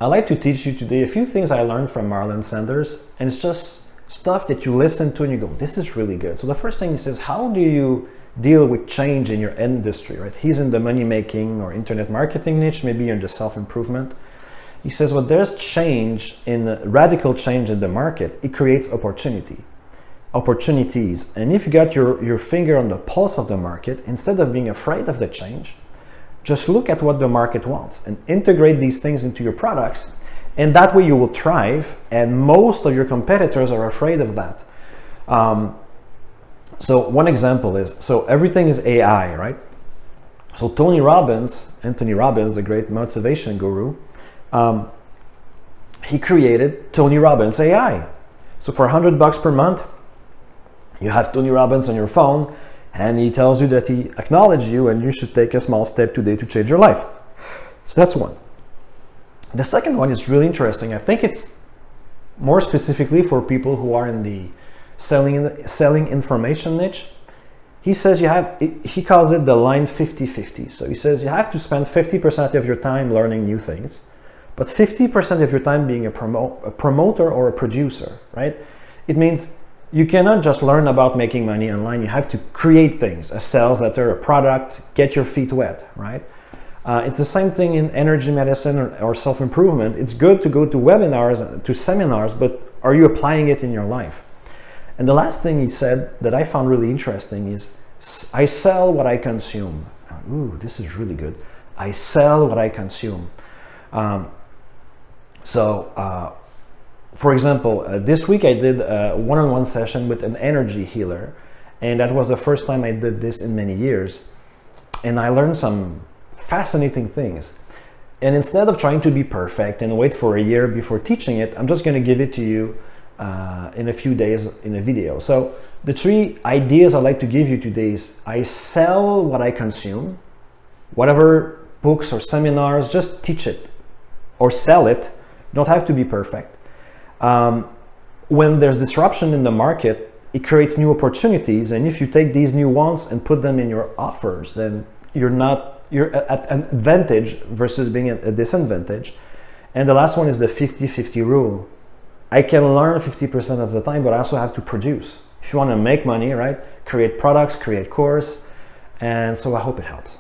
I'd like to teach you today a few things I learned from Marlon Sanders, and it's just stuff that you listen to and you go, this is really good. So the first thing he says, how do you deal with change in your industry, right? He's in the money making or internet marketing niche, maybe you're in the self-improvement. He says, well, there's change radical change in the market, it creates opportunities. And if you got your finger on the pulse of the market, instead of being afraid of the change, just look at what the market wants and integrate these things into your products. And that way you will thrive. And most of your competitors are afraid of that. So one example is, so everything is AI, right? So Anthony Robbins, the great motivation guru, he created Tony Robbins AI. So for $100 per month, you have Tony Robbins on your phone, and he tells you that he acknowledged you and you should take a small step today to change your life. So that's one. The second one is really interesting. I think it's more specifically for people who are in the selling information niche. He says he calls it the line 50-50. So he says you have to spend 50% of your time learning new things, but 50% of your time being a promoter or a producer, right? It means you cannot just learn about making money online. You have to create things, a sales letter, a product, get your feet wet, right? It's the same thing in energy medicine or self-improvement. It's good to go to webinars, to seminars, but are you applying it in your life? And the last thing he said that I found really interesting is, I sell what I consume. Ooh, this is really good. I sell what I consume. For example, this week I did a one-on-one session with an energy healer, and that was the first time I did this in many years. And I learned some fascinating things. And instead of trying to be perfect and wait for a year before teaching it, I'm just going to give it to you in a few days in a video. So the 3 ideas I'd like to give you today is, I sell what I consume. Whatever books or seminars, just teach it or sell it. You don't have to be perfect. When there's disruption in the market, it creates new opportunities, and if you take these new ones and put them in your offers, then you're at an advantage versus being at a disadvantage. And the last one is the 50-50 rule. I can learn 50% of the time, but I also have to produce. If you want to make money, right? Create products, create course, and so I hope it helps.